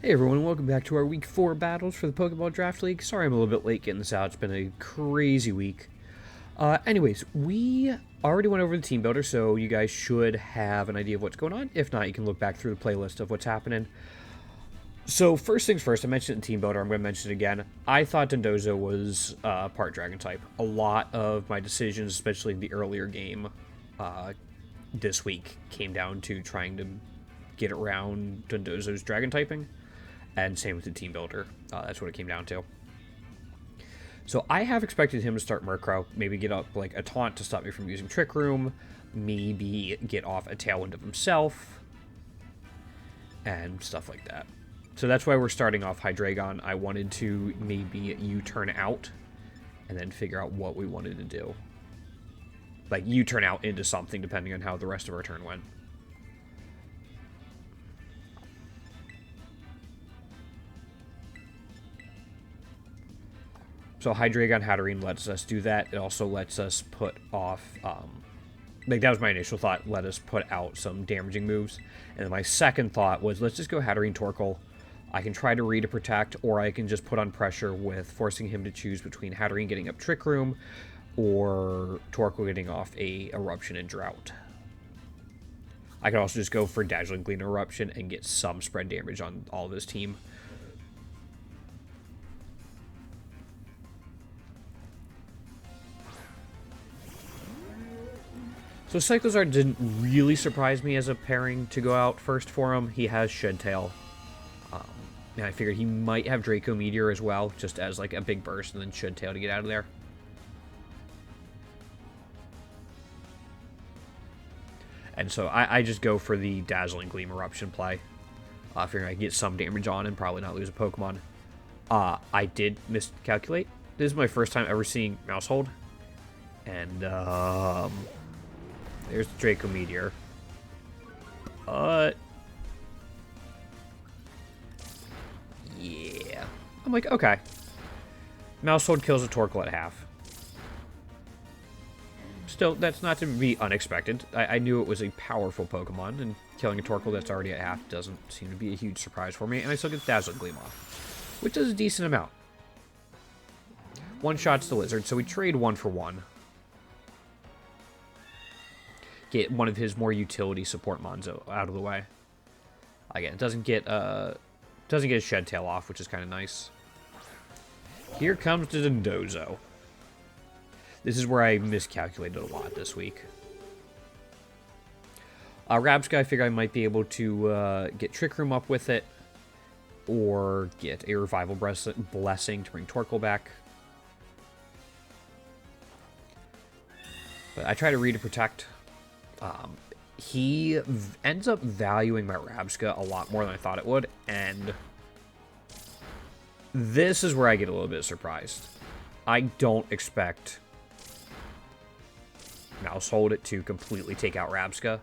Hey everyone, welcome back to our Week 4 battles for the Pokemon Draft League. Sorry I'm a little bit late getting this out, it's been a crazy week. Anyways, we already went over the team builder, so you guys should have an idea of what's going on. If not, you can look back through the playlist of what's happening. So first things first, I mentioned it in team builder, I'm going to mention it again. I thought Dondozo was part Dragon type. A lot of my decisions, especially in the earlier game this week, came down to trying to get around Dondozo's Dragon typing. And same with the team builder. That's what it came down to. So I have expected him to start Murkrow, maybe get up like a taunt to stop me from using Trick Room, maybe get off a Tailwind of himself, and stuff like that. So that's why we're starting off Hydreigon. I wanted to maybe U-turn out, and then figure out what we wanted to do. Like U-turn out into something, depending on how the rest of our turn went. So Hydreigon Hatterene lets us do that. It also lets us put off, like that was my initial thought, let us put out some damaging moves. And then my second thought was, let's just go Hatterene Torkoal. I can try to read a Protect, or I can just put on pressure with forcing him to choose between Hatterene getting up Trick Room, or Torkoal getting off a Eruption and Drought. I could also just go for Dazzling Gleam Eruption and get some spread damage on all of his team. So Cyclozar didn't really surprise me as a pairing to go out first for him. He has Shed Tail. And I figured he might have Draco Meteor as well, just as like a big burst and then Shed Tail to get out of there. And so I just go for the Dazzling Gleam Eruption play. Figuring I can get some damage on and probably not lose a Pokemon. I did miscalculate. This is my first time ever seeing Maushold. And, there's the Draco Meteor. Yeah. I'm like, okay. Maushold kills a Torkoal at half. Still, that's not to be unexpected. I knew it was a powerful Pokemon, and killing a Torkoal that's already at half doesn't seem to be a huge surprise for me, and I still get Dazzling Gleam off, which is a decent amount. One shot's the Lizard, so we trade 1 for 1. Get one of his more utility support Monzo out of the way. Again, it doesn't get a Shed Tail off, which is kind of nice. Here comes the Dondozo. This is where I miscalculated a lot this week. Rabsca, I figure I might be able to get Trick Room up with it, or get a Revival Blessing to bring Torkoal back. But I try to read and protect. He ends up valuing my Rabsca a lot more than I thought it would, and this is where I get a little bit surprised. I don't expect Maushold to completely take out Rabsca,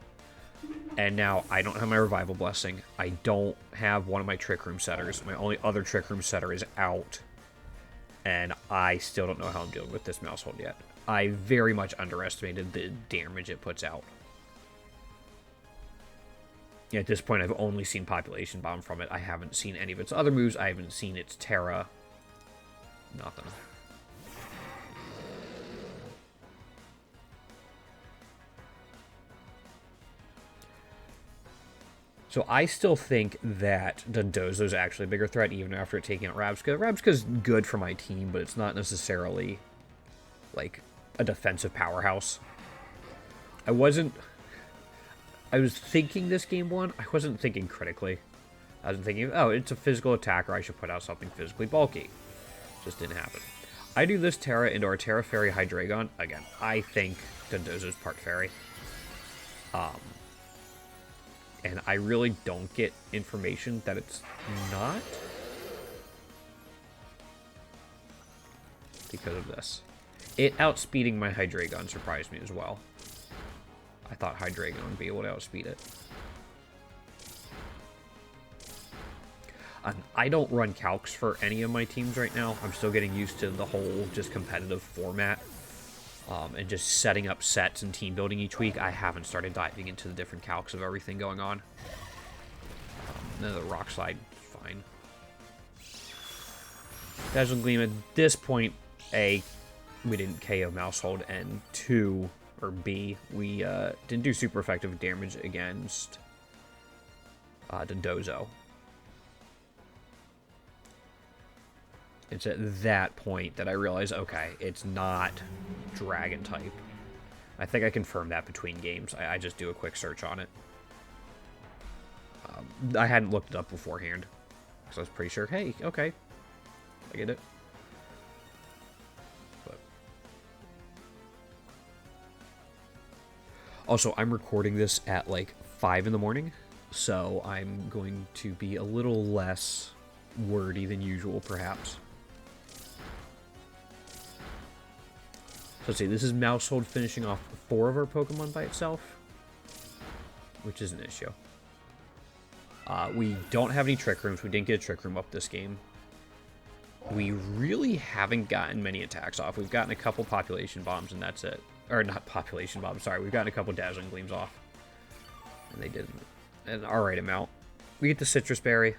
and now I don't have my Revival Blessing. I don't have one of my Trick Room setters. My only other Trick Room setter is out, and I still don't know how I'm dealing with this Maushold yet. I very much underestimated the damage it puts out. Yeah, at this point, I've only seen Population Bomb from it. I haven't seen any of its other moves. I haven't seen its Terra. Nothing. So I still think that Dondozo is actually a bigger threat, even after taking out Rabsca. Rabsca's good for my team, but it's not necessarily, like, a defensive powerhouse. I was thinking this game one. I wasn't thinking critically. I was thinking, oh, it's a physical attacker. I should put out something physically bulky. Just didn't happen. I do this Terra into our Terra Fairy Hydreigon. Again, I think Dondozo's part Fairy. And I really don't get information that it's not. Because of this. It outspeeding my Hydreigon surprised me as well. I thought Hydreigon would be able to outspeed it. I don't run calcs for any of my teams right now. I'm still getting used to the whole just competitive format. And just setting up sets and team building each week. I haven't started diving into the different calcs of everything going on. No, the rock slide is fine. Dazzling Gleam at this point, A, we didn't KO Maushold, and 2, or B, we didn't do super effective damage against Dondozo. It's at that point that I realize, okay, it's not Dragon type. I think I confirmed that between games. I just do a quick search on it. I hadn't looked it up beforehand, because I was pretty sure, hey, okay, I get it. But also, I'm recording this at like 5 in the morning, so I'm going to be a little less wordy than usual, perhaps. So let's see, this is Maushold finishing off 4 of our Pokemon by itself, which is an issue. We don't have any Trick Rooms. We didn't get a Trick Room up this game. We really haven't gotten many attacks off. We've gotten a couple Population Bombs, and that's it. Or not Population Bombs, sorry. We've gotten a couple Dazzling Gleams off. And they did an alright amount. We get the Citrus Berry.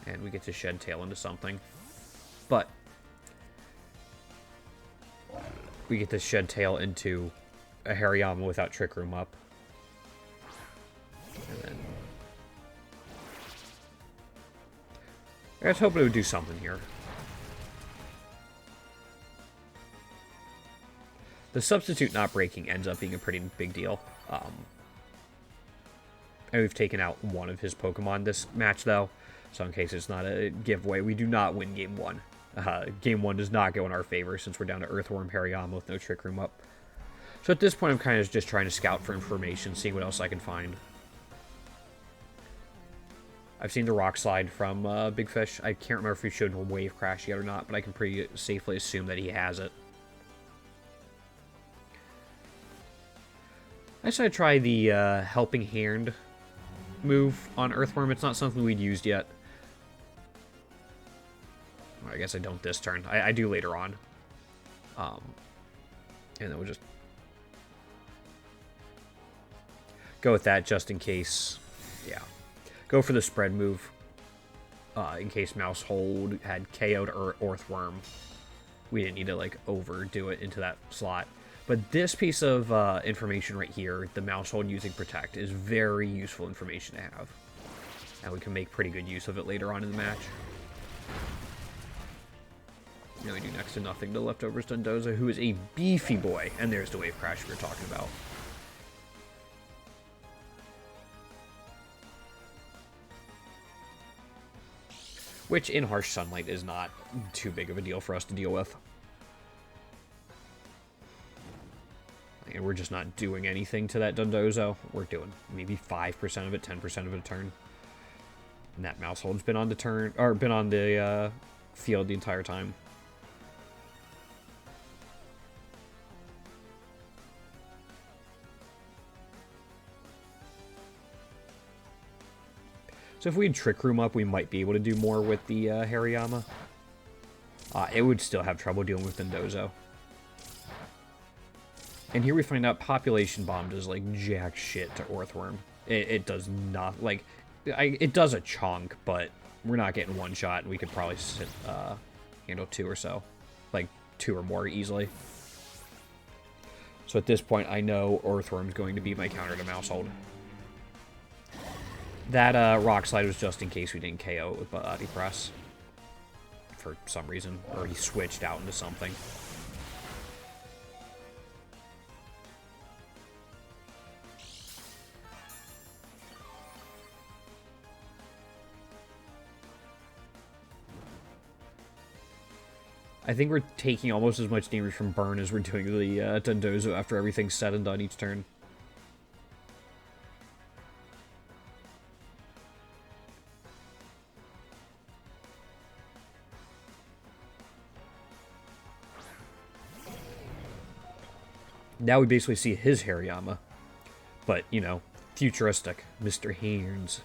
And we get to Shed Tail into something. But we get to Shed Tail into a Hariyama without Trick Room up. And then I was hoping it would do something here. The substitute not breaking ends up being a pretty big deal. And we've taken out one of his Pokemon this match, though. So in case it's not a giveaway, we do not win Game 1. Game 1 does not go in our favor since we're down to Earthworm Hariyama with no Trick Room up. So at this point, I'm kind of just trying to scout for information, seeing what else I can find. I've seen the Rock Slide from Big Fish. I can't remember if he showed Wave Crash yet or not, but I can pretty safely assume that he has it. I decided to try the Helping Hand move on Earthworm. It's not something we'd used yet. I guess I don't this turn. I do later on. And then we'll just go with that just in case. Yeah. Go for the spread move. In case Maushold had KO'd Earthworm. We didn't need to, like, overdo it into that slot. But this piece of information right here, the Maushold using Protect, is very useful information to have. And we can make pretty good use of it later on in the match. Now we do next to nothing to Leftovers Dondozo, who is a beefy boy. And there's the Wave Crash we were talking about. Which, in Harsh Sunlight, is not too big of a deal for us to deal with. And we're just not doing anything to that Dondozo. We're doing maybe 5% of it, 10% of it a turn. And that Maushold's been on the turn, or been on the field the entire time. So if we had Trick Room up, we might be able to do more with the Hariyama. It would still have trouble dealing with Dondozo. And here we find out Population Bomb does, like, jack shit to Earthworm. It does not, like, it does a chunk, but we're not getting one shot, and we could probably handle 2 or so. Like, 2 or more easily. So at this point, I know Earthworm's going to be my counter to Maushold. That Rock Slide was just in case we didn't KO it with Body Press. For some reason. Or he switched out into something. I think we're taking almost as much damage from Burn as we're doing the Dondozo after everything's said and done each turn. Now we basically see his Hariyama. But, you know, futuristic. Mr. Hands.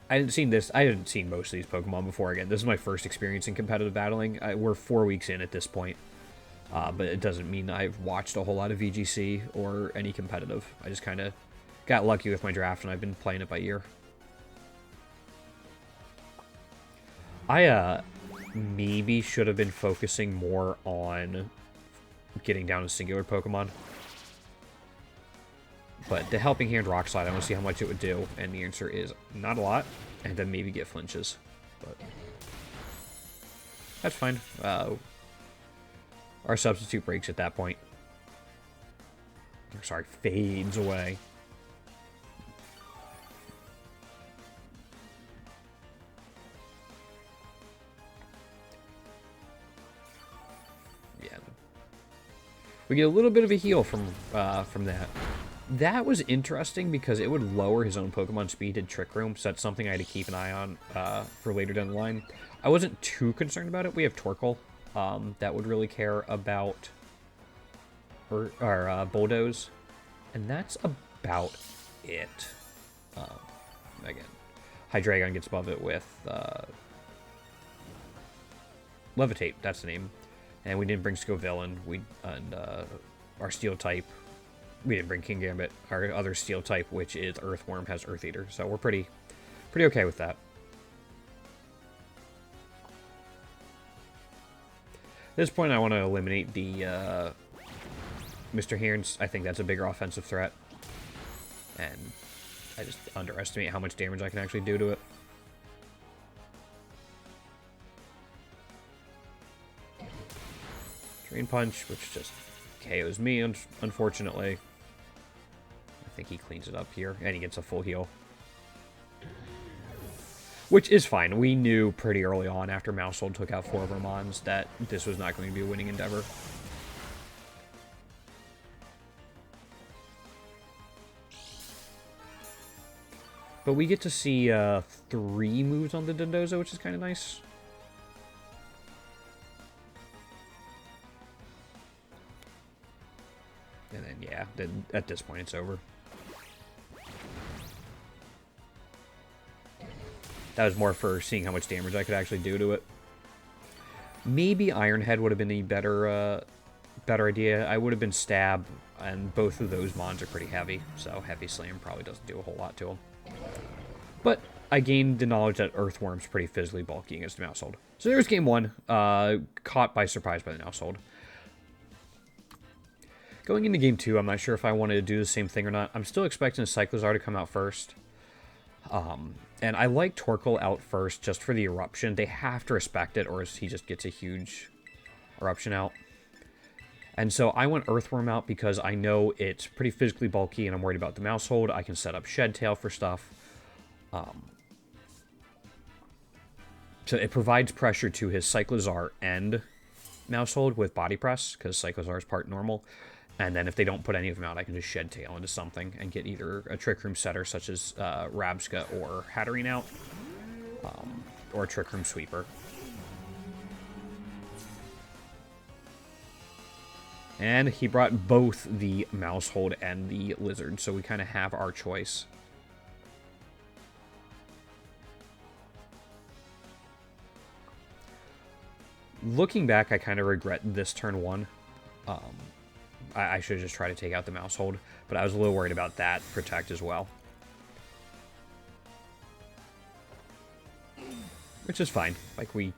I hadn't seen most of these Pokemon before. Again, this is my first experience in competitive battling. We're 4 weeks in at this point. But it doesn't mean I've watched a whole lot of VGC or any competitive. I just kind of got lucky with my draft, and I've been playing it by ear. I maybe should have been focusing more on getting down to singular Pokemon. But the Helping Hand Rock Slide, I want to see how much it would do, and the answer is not a lot, and then maybe get flinches. But that's fine. Our substitute breaks at that point. Sorry, fades away. Yeah. We get a little bit of a heal from that. That was interesting because it would lower his own Pokemon speed in Trick Room, so that's something I had to keep an eye on for later down the line. I wasn't too concerned about it. We have Torkoal that would really care about our Bulldoze, and that's about it. Again, Hydreigon gets above it with Levitate, that's the name. And we didn't bring Scovillain, and our Steel type. We didn't bring King Gambit. Our other Steel type, which is Earthworm, has Earth Eater, so we're pretty okay with that. At this point, I want to eliminate the Mr. Hearns. I think that's a bigger offensive threat, and I just underestimate how much damage I can actually do to it. Drain Punch, which just KOs me, unfortunately. I think he cleans it up here, and he gets a full heal. Which is fine. We knew pretty early on, after Maushold took out 4 of our Mons, that this was not going to be a winning endeavor. But we get to see 3 moves on the Dondozo, which is kind of nice. And then, yeah, at this point, it's over. That was more for seeing how much damage I could actually do to it. Maybe Iron Head would have been a better idea. I would have been Stab, and both of those Mons are pretty heavy, so Heavy Slam probably doesn't do a whole lot to them. But I gained the knowledge that Earthworm's pretty physically bulky against the Maushold. So there's game 1, caught by surprise by the Maushold. Going into game 2, I'm not sure if I wanted to do the same thing or not. I'm still expecting Cyclizar to come out first. And I like Torkoal out first just for the Eruption. They have to respect it, or else he just gets a huge Eruption out. And so I want Earthworm out because I know it's pretty physically bulky, and I'm worried about the Maushold. I can set up Shed Tail for stuff. So it provides pressure to his Cyclizar and Maushold with Body Press, because Cyclizar is part normal. And then if they don't put any of them out, I can just Shed Tail into something and get either a Trick Room setter such as Rabska or Hatterene out, or a Trick Room Sweeper. And he brought both the Maushold and the Lizard, so we kind of have our choice. Looking back, I kind of regret this turn 1. I should have just tried to take out the Maushold, but I was a little worried about that Protect as well. Which is fine. Like, we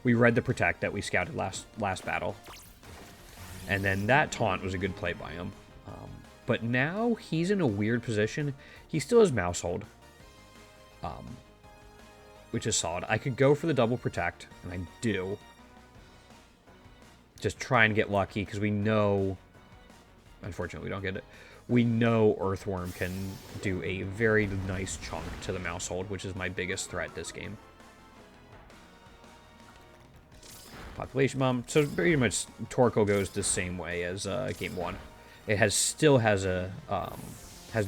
read the Protect that we scouted last battle. And then that Taunt was a good play by him. But now he's in a weird position. He still has Maushold, which is solid. I could go for the double Protect, and I do. Just try and get lucky, because we know... Unfortunately, we don't get it. We know Earthworm can do a very nice chunk to the Maushold, which is my biggest threat this game. Population Bomb. So pretty much Torkoal goes the same way as game 1. It still has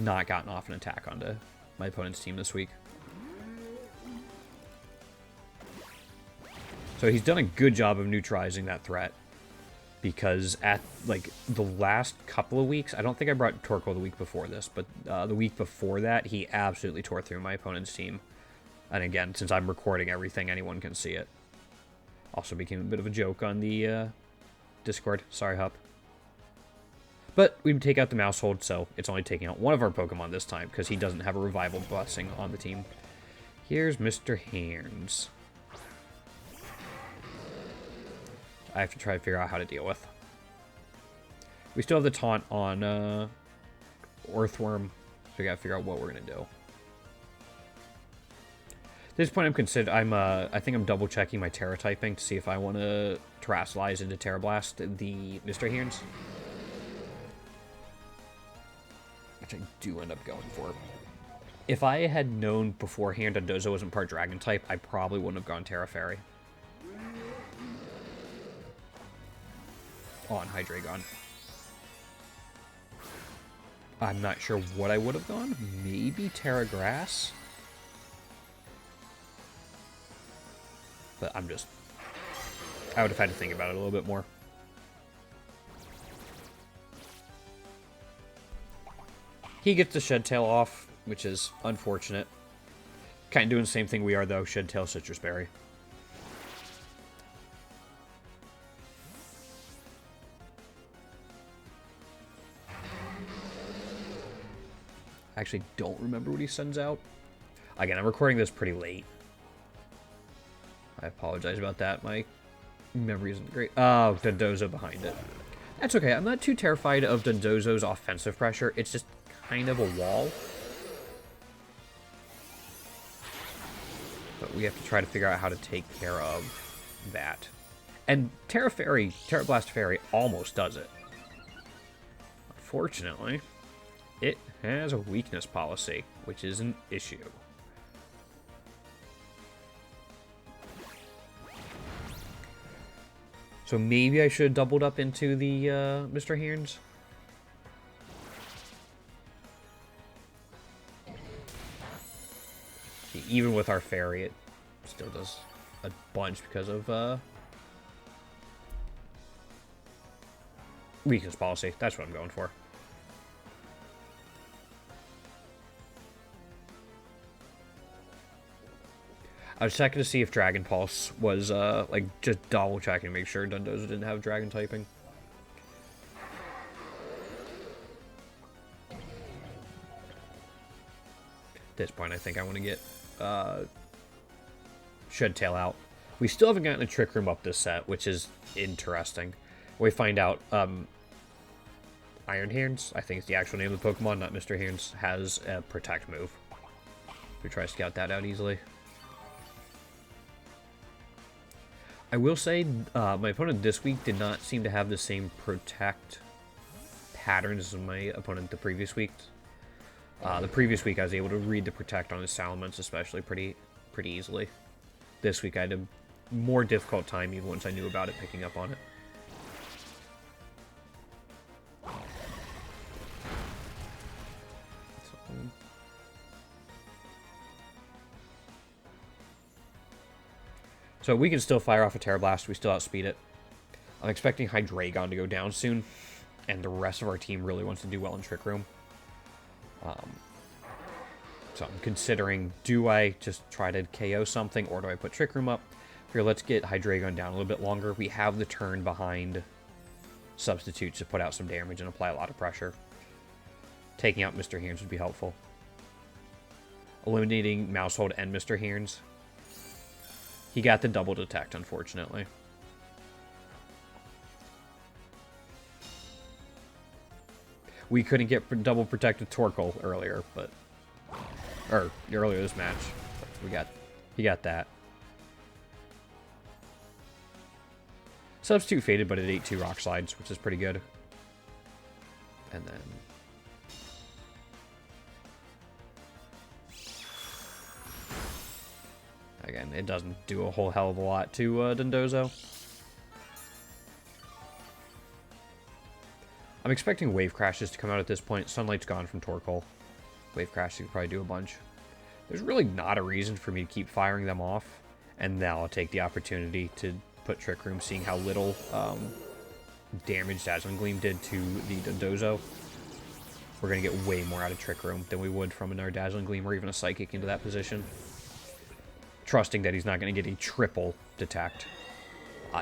not gotten off an attack onto my opponent's team this week. So he's done a good job of neutralizing that threat. Because at, like, the last couple of weeks, I don't think I brought Torkoal the week before this, but the week before that, he absolutely tore through my opponent's team. And again, since I'm recording everything, anyone can see it. Also became a bit of a joke on the Discord. Sorry, Hup. But we take out the Maushold, so it's only taking out one of our Pokemon this time, because he doesn't have a Revival Blessing on the team. Here's Mr. Hands. I have to try to figure out how to deal with. We still have the taunt on Earthworm, so we gotta figure out what we're gonna do. At this point, I think I'm double checking my Terra typing to see if I want to Terrasilize into Terra Blast the Mr. Hands. Which I do end up going for. If I had known beforehand Dondozo wasn't part Dragon type, I probably wouldn't have gone Terra Fairy. On Hydreigon. I'm not sure what I would have gone. Maybe Terra Grass? But I would have had to think about it a little bit more. He gets the Shed Tail off, which is unfortunate. Kind of doing the same thing we are, though. Shed Tail, Citrus Berry. I actually don't remember what he sends out. Again, I'm recording this pretty late. I apologize about that. My memory isn't great. Oh, Dondozo behind it. That's okay. I'm not too terrified of Dondozo's offensive pressure. It's just kind of a wall. But we have to try to figure out how to take care of that. And Terra Blast Fairy almost does it. Unfortunately, it has a weakness policy, which is an issue. So maybe I should have doubled up into the Mr. Hands. Even with our fairy, it still does a bunch because of weakness policy. That's what I'm going for. I was checking to see if Dragon Pulse was, like, just double checking to make sure Dondozo didn't have Dragon typing. At this point, I think I want to get, Shed Tail out. We still haven't gotten a Trick Room up this set, which is interesting. We find out, Iron Hands, I think it's the actual name of the Pokemon, not Mr. Hands, has a Protect move. We try to scout that out easily. I will say, my opponent this week did not seem to have the same Protect patterns as my opponent the previous week. The previous week I was able to read the Protect on his Salamence especially pretty easily. This week I had a more difficult time even once I knew about it picking up on it. So we can still fire off a Terra Blast. We still outspeed it. I'm expecting Hydreigon to go down soon. And the rest of our team really wants to do well in Trick Room. So I'm considering, do I just try to KO something or do I put Trick Room up? Here, let's get Hydreigon down a little bit longer. We have the turn behind Substitutes to put out some damage and apply a lot of pressure. Taking out Mr. Hands would be helpful. Eliminating Maushold and Mr. Hands. He got the double detect, unfortunately. We couldn't get double protected Torkoal earlier, but... Or, earlier this match. He got that. Substitute faded, but it ate 2 Rock Slides, which is pretty good. And then... Again, it doesn't do a whole hell of a lot to Dondozo. I'm expecting Wave Crashes to come out at this point. Sunlight's gone from Torkoal. Wave Crashes could probably do a bunch. There's really not a reason for me to keep firing them off. And now I'll take the opportunity to put Trick Room, seeing how little damage Dazzling Gleam did to the Dondozo. We're going to get way more out of Trick Room than we would from another Dazzling Gleam or even a Psychic into that position. Trusting that he's not going to get a triple detect.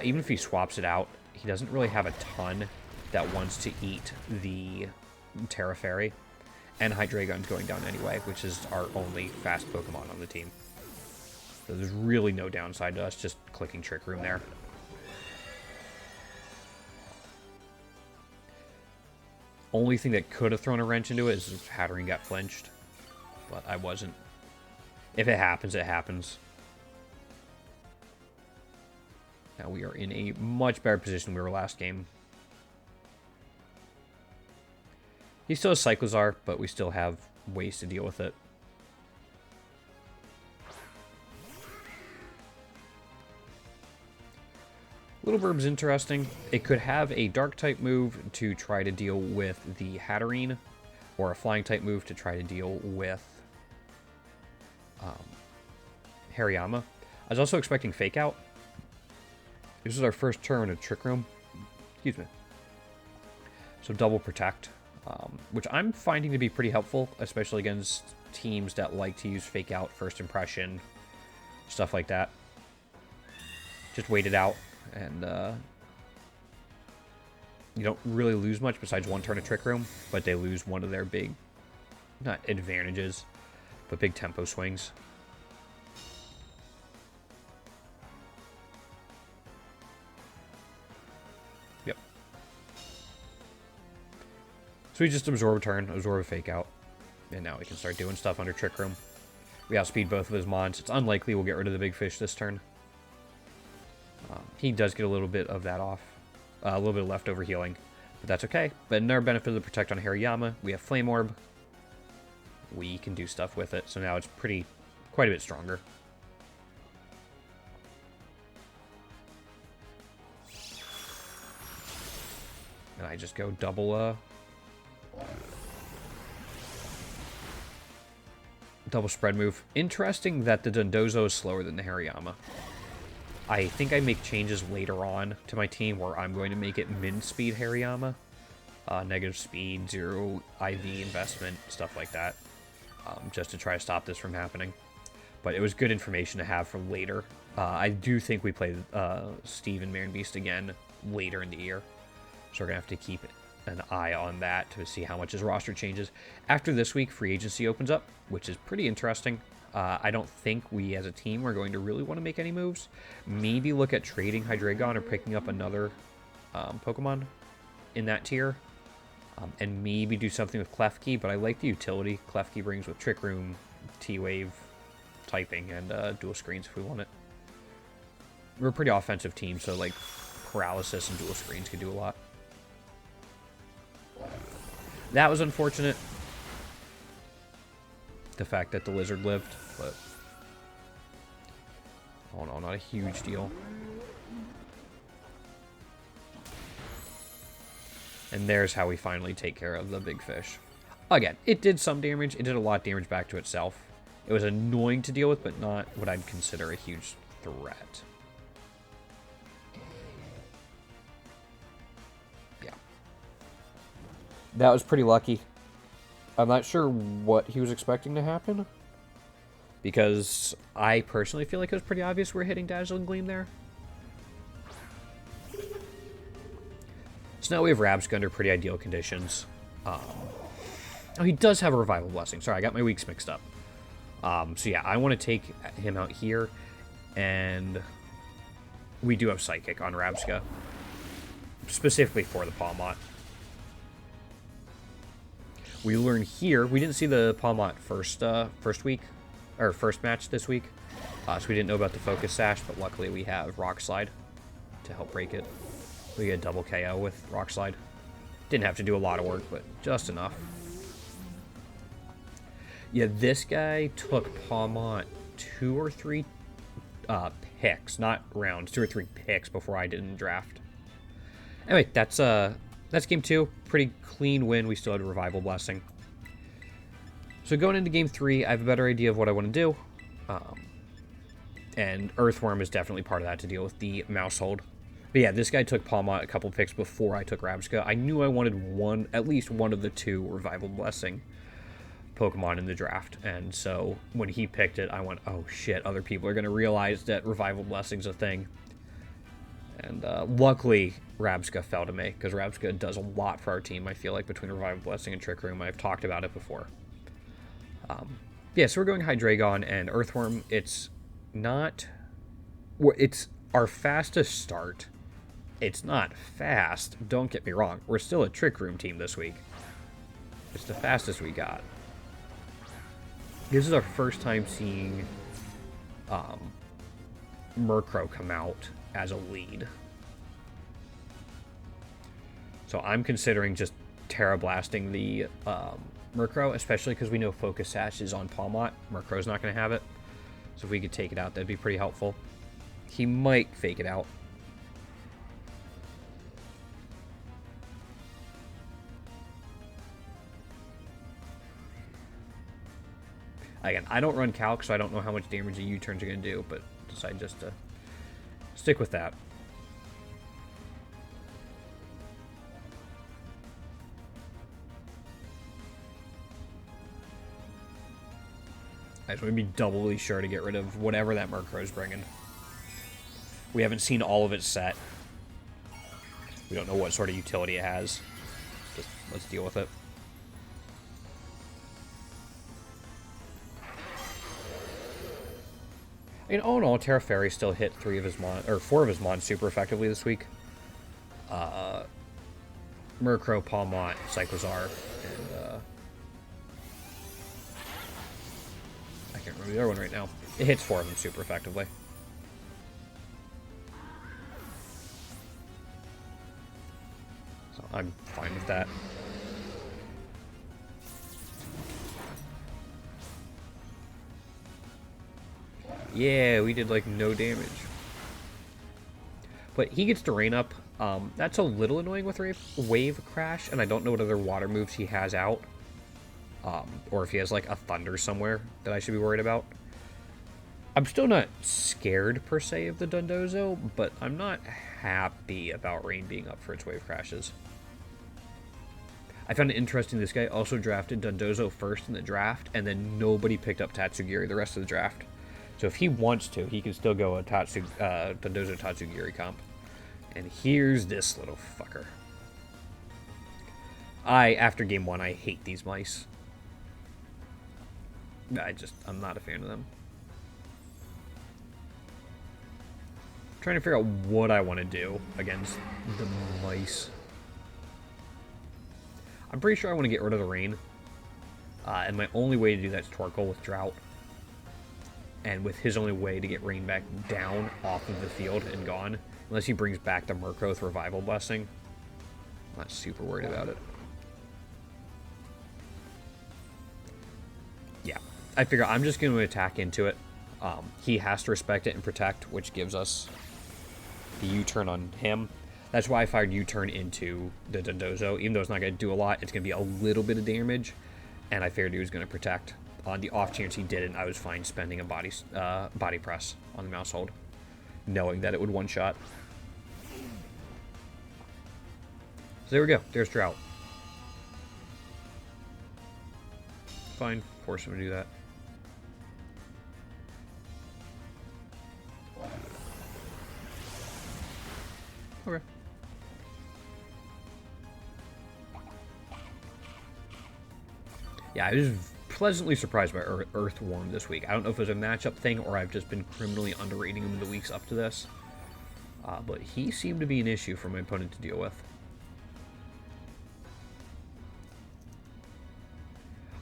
Even if he swaps it out, he doesn't really have a ton that wants to eat the Terra Fairy. And Hydreigon's going down anyway, which is our only fast Pokemon on the team. So there's really no downside to us just clicking Trick Room there. Only thing that could have thrown a wrench into it is if Hatterene got flinched. But I wasn't. If it happens, it happens. Now we are in a much better position than we were last game. He still has Cyclizar, but we still have ways to deal with it. Little Burb's interesting. It could have a Dark-type move to try to deal with the Hatterene, or a Flying-type move to try to deal with Hariyama. I was also expecting Fake Out. This is our first turn of Trick Room. Excuse me. So double Protect. Which I'm finding to be pretty helpful, especially against teams that like to use Fake Out, First Impression, stuff like that. Just wait it out, and you don't really lose much besides one turn of Trick Room, but they lose one of their big, not advantages, but big tempo swings. So we just absorb a turn, absorb a Fake Out, and now we can start doing stuff under Trick Room. We outspeed both of his mons. It's unlikely we'll get rid of the big fish this turn. He does get a little bit of that off, a little bit of leftover healing, but that's okay. But in our benefit of the Protect on Hariyama, we have Flame Orb. We can do stuff with it, so now it's quite a bit stronger. And I just go double spread move. Interesting that the Dondozo is slower than the Hariyama. I think I make changes later on to my team where I'm going to make it min-speed Hariyama. Negative speed, 0 IV investment, stuff like that. Just to try to stop this from happening. But it was good information to have for later. I do think we play Steve and Man Beast again later in the year. So we're going to have to keep an eye on that to see how much his roster changes. After this week, free agency opens up, which is pretty interesting. I don't think we as a team are going to really want to make any moves. Maybe look at trading Hydreigon or picking up another Pokemon in that tier. And maybe do something with Klefki, but I like the utility Klefki brings with Trick Room, T-Wave, typing, and dual screens if we want it. We're a pretty offensive team, so like paralysis and dual screens could do a lot. That was unfortunate. The fact that the lizard lived, but oh no, not a huge deal. And there's how we finally take care of the big fish. Again, it did some damage. It did a lot of damage back to itself. It was annoying to deal with, but not what I'd consider a huge threat. Yeah. That was pretty lucky. I'm not sure what he was expecting to happen, because I personally feel like it was pretty obvious we're hitting Dazzling Gleam there. So now we have Rabsca under pretty ideal conditions. Oh, he does have a Revival Blessing. Sorry, I got my weeks mixed up. So yeah, I want to take him out here, and we do have Psychic on Rabsca, specifically for the Palmot. We learn here, we didn't see the Palmot first week, or first match this week, so we didn't know about the Focus Sash, but luckily we have Rock Slide to help break it. We get a double KO with Rock Slide. Didn't have to do a lot of work, but just enough. Yeah, this guy took Palmot 2 or 3 picks, not rounds, 2 or 3 picks before I did in draft. Anyway, that's game 2. Pretty clean win. We still had a Revival Blessing. So going into game 3, I have a better idea of what I want to do. And Earthworm is definitely part of that to deal with the Maushold. But yeah, this guy took Palmot a couple picks before I took Rabsca. I knew I wanted at least one of the 2 Revival Blessing Pokemon in the draft. And so when he picked it, I went, oh shit, other people are going to realize that Revival Blessing's a thing. And luckily, Rabska fell to me, because Rabska does a lot for our team, I feel like, between Revival Blessing and Trick Room. I've talked about it before. Yeah, so we're going Hydreigon and Earthworm. It's not... It's our fastest start. It's not fast, don't get me wrong. We're still a Trick Room team this week. It's the fastest we got. This is our first time seeing Murkrow come out as a lead. So I'm considering just Terra Blasting the Murkrow, especially because we know Focus Sash is on Palmot. Murkrow's not going to have it. So if we could take it out, that'd be pretty helpful. He might fake it out. Again, I don't run Calc, so I don't know how much damage a U-turns are going to do, but decide just to stick with that. I just want to be doubly sure to get rid of whatever that Murkrow is bringing. We haven't seen all of its set. We don't know what sort of utility it has. Just let's deal with it. And all in all, Terra Fairy still hit 4 of his mons super effectively this week. Murkrow, Palmot, Cyclozar, and I can't remember the other one right now. It hits 4 of them super effectively. So I'm fine with that. Yeah, we did like no damage. But he gets to rain up. That's a little annoying with Wave Crash, and I don't know what other water moves he has out. Or if he has like a Thunder somewhere that I should be worried about. I'm still not scared per se of the Dondozo, but I'm not happy about Rain being up for its Wave Crashes. I found it interesting this guy also drafted Dondozo first in the draft, and then nobody picked up Tatsugiri the rest of the draft. So if he wants to, he can still go a Dondozo Tatsugiri comp. And here's this little fucker. After game 1, I hate these mice. I'm not a fan of them. I'm trying to figure out what I want to do against the mice. I'm pretty sure I want to get rid of the rain. And my only way to do that is Torkoal with Drought. And with his only way to get rain back down off of the field and gone, unless he brings back the Murkrow with Revival Blessing, I'm not super worried about it. Yeah, I figure I'm just going to attack into it. He has to respect it and protect, which gives us the U-turn on him. That's why I fired U-turn into the Dondozo. Even though it's not going to do a lot, it's going to be a little bit of damage, and I figured he was going to protect. On the off chance he didn't, I was fine spending a body press on the Maushold, knowing that it would one-shot. So there we go. There's Drought. Fine. Force him to do that. Okay. Yeah, I was pleasantly surprised by Earthworm this week. I don't know if it was a matchup thing or I've just been criminally underrating him in the weeks up to this. But he seemed to be an issue for my opponent to deal with.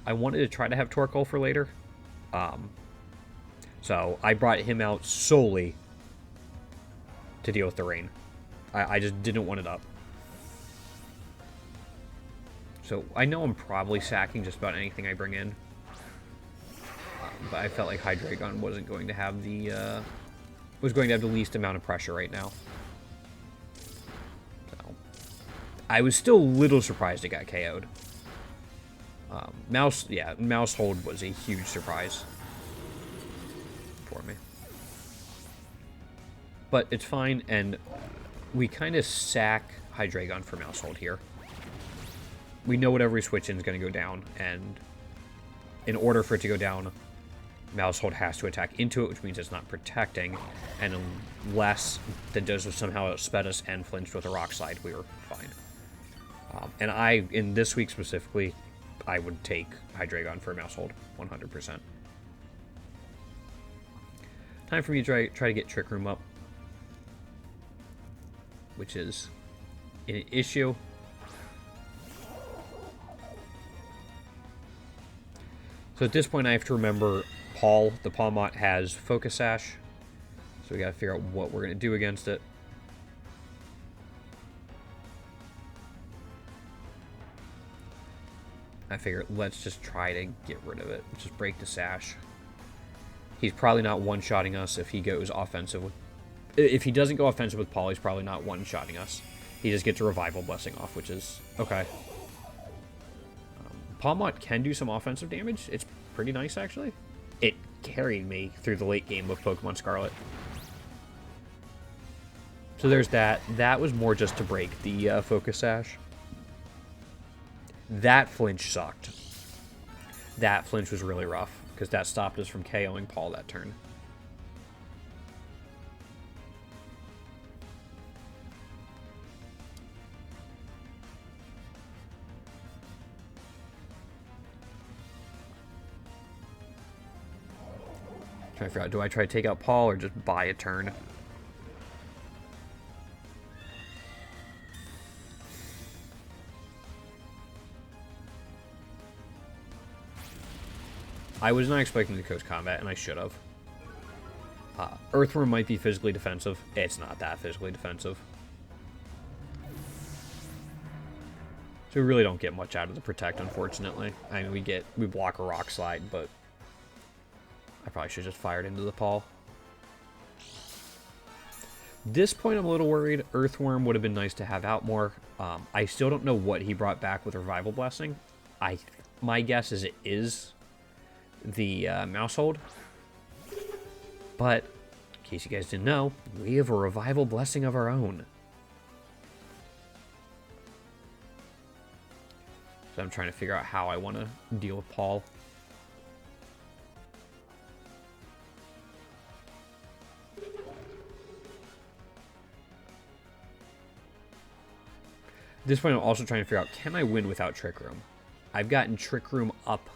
I wanted to try to have Torkoal for later. So I brought him out solely to deal with the rain. I just didn't want it up. So I know I'm probably sacking just about anything I bring in. But I felt like Hydreigon wasn't going to have the least amount of pressure right now. So I was still a little surprised it got KO'd. Maushold was a huge surprise for me. But it's fine, and we kind of sack Hydreigon for Maushold here. We know whatever we switch in is going to go down, and in order for it to go down, Maushold has to attack into it, which means it's not protecting. And unless the Dozo somehow outsped us and flinched with a Rock Slide, we were fine. And in this week specifically, I would take Hydreigon for a Maushold, 100%. Time for me to try to get Trick Room up, which is an issue. So at this point, I have to remember Paul. The Pawmot has Focus Sash, so we got to figure out what we're going to do against it. I figure let's just try to get rid of it. Just break the Sash. He's probably not one-shotting us if he goes offensive with... If he doesn't go offensive with Paul, he's probably not one-shotting us. He just gets a Revival Blessing off, which is okay. Pawmot can do some offensive damage. It's pretty nice, actually. It carried me through the late game of Pokemon Scarlet. So there's that. That was more just to break the Focus Sash. That flinch sucked. That flinch was really rough, because that stopped us from KOing Paul that turn. Trying to figure out, do I try to take out Paul or just buy a turn? I was not expecting to coach combat, and I should have. Earthworm might be physically defensive. It's not that physically defensive. So we really don't get much out of the Protect, unfortunately. I mean, we block a Rock Slide, but I probably should have just fired into the Paul. This point, I'm a little worried. Earthworm would have been nice to have out more. I still don't know what he brought back with Revival Blessing. My guess is it is the Maushold. But, in case you guys didn't know, we have a Revival Blessing of our own. So I'm trying to figure out how I want to deal with Paul. At this point, I'm also trying to figure out, can I win without Trick Room? I've gotten Trick Room up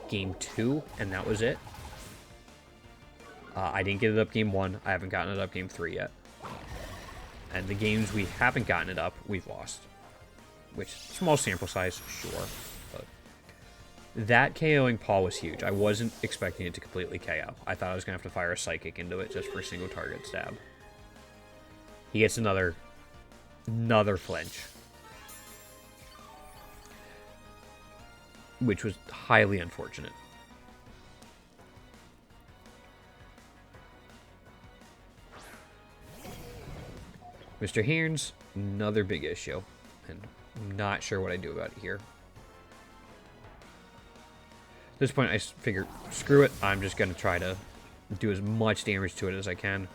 game 2, and that was it. I didn't get it up game 1. I haven't gotten it up game 3 yet. And the games we haven't gotten it up, we've lost. Which, small sample size, sure. But that KOing Paul was huge. I wasn't expecting it to completely KO. I thought I was going to have to fire a Psychic into it just for a single target stab. He gets another flinch. Which was highly unfortunate. Mr. Hearns, another big issue. And I'm not sure what I do about it here. At this point, I figure, screw it. I'm just going to try to do as much damage to it as I can.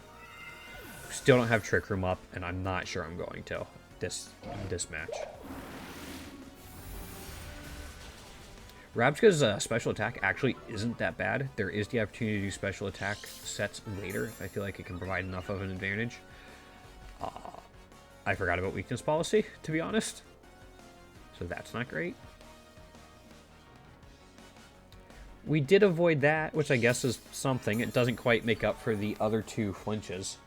Still don't have Trick Room up, and I'm not sure I'm going to this match. Rabska's special attack actually isn't that bad. There is the opportunity to do special attack sets later. I feel like it can provide enough of an advantage. I forgot about weakness policy, to be honest. So that's not great. We did avoid that, which I guess is something. It doesn't quite make up for the other 2 flinches.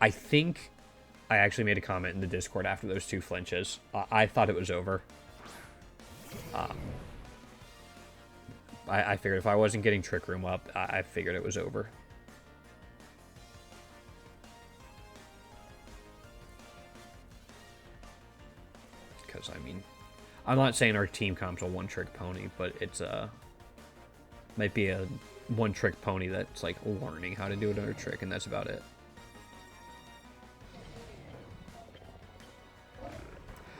I think I actually made a comment in the Discord after those 2 flinches. I thought it was over. I figured if I wasn't getting Trick Room up, I figured it was over. Because, I mean, I'm not saying our team comp's a one-trick pony, but it's might be a one-trick pony that's, like, learning how to do another trick, and that's about it.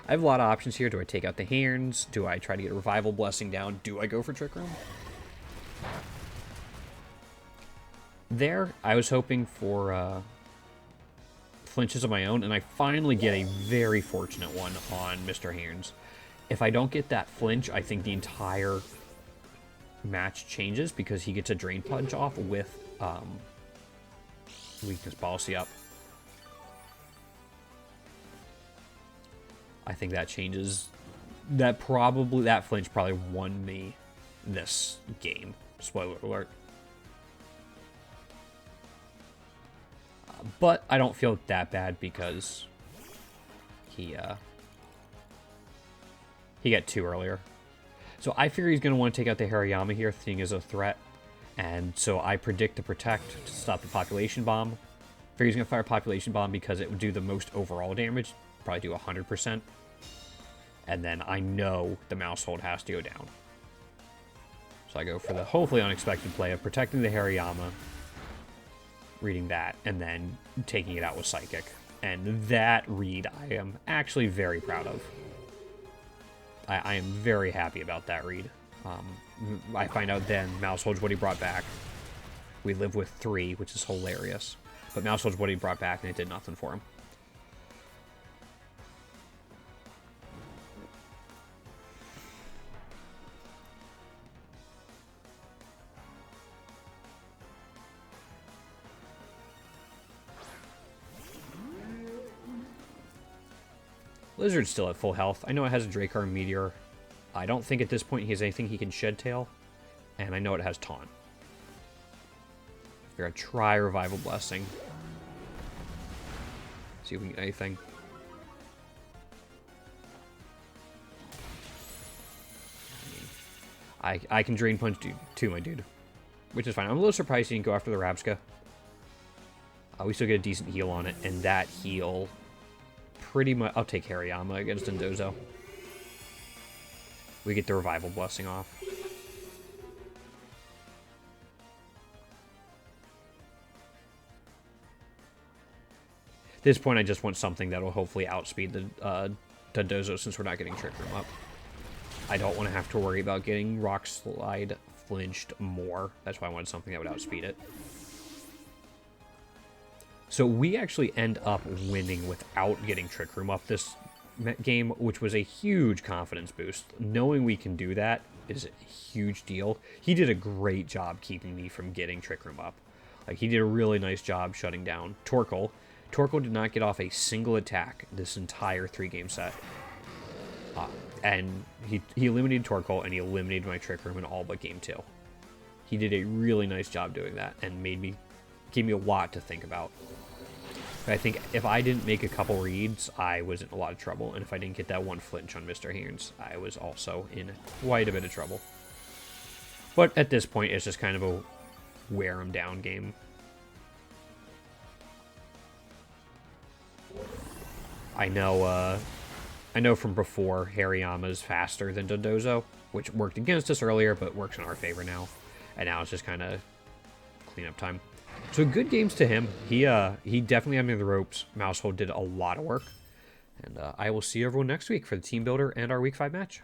I have a lot of options here. Do I take out the Hearns? Do I try to get a Revival Blessing down? Do I go for Trick Room? There, I was hoping for flinches of my own, and I finally get a very fortunate one on Mr. Hearns. If I don't get that flinch, I think the entire match changes because he gets a Drain Punch off with weakness policy up. I think that changes. That flinch probably won me this game. Spoiler alert. But I don't feel that bad because he got 2 earlier. So I figure he's going to want to take out the Hariyama here, seeing as a threat. And so I predict to protect to stop the Population Bomb. Figure he's going to fire Population Bomb because it would do the most overall damage. Probably do 100%. And then I know the Maushold has to go down. So I go for the hopefully unexpected play of protecting the Hariyama, reading that, and then taking it out with Psychic. And that read I am actually very proud of. I am very happy about that read. I find out then Maushold's what he brought back. We live with 3, which is hilarious. But Maushold's what he brought back, and it did nothing for him. Lizard's still at full health. I know it has a Dracar Meteor. I don't think at this point he has anything he can Shed Tail. And I know it has Taunt. We're going to try Revival Blessing. See if we can get anything. I can Drain Punch too, my dude. Which is fine. I'm a little surprised he didn't go after the Rabska. We still get a decent heal on it. And that heal... pretty much, I'll take Hariyama against Dondozo. We get the Revival Blessing off. At this point, I just want something that will hopefully outspeed the Dondozo since we're not getting Trick Room up. I don't want to have to worry about getting Rock Slide flinched more. That's why I wanted something that would outspeed it. So we actually end up winning without getting Trick Room up this game, which was a huge confidence boost. Knowing we can do that is a huge deal. He did a great job keeping me from getting Trick Room up. Like, he did a really nice job shutting down Torkoal. Torkoal did not get off a single attack this entire 3-game set. And he eliminated Torkoal, and he eliminated my Trick Room in all but Game 2. He did a really nice job doing that, and gave me a lot to think about. But I think if I didn't make a couple reads, I was in a lot of trouble. And if I didn't get that one flinch on Mr. Haynes, I was also in quite a bit of trouble. But at this point, it's just kind of a wear him down game. I know from before, Hariyama's faster than Dondozo, which worked against us earlier, but works in our favor now. And now it's just kind of cleanup time. So good games to him. He definitely had me in the ropes. Maushold did a lot of work. And I will see everyone next week for the team builder and our week 5 match.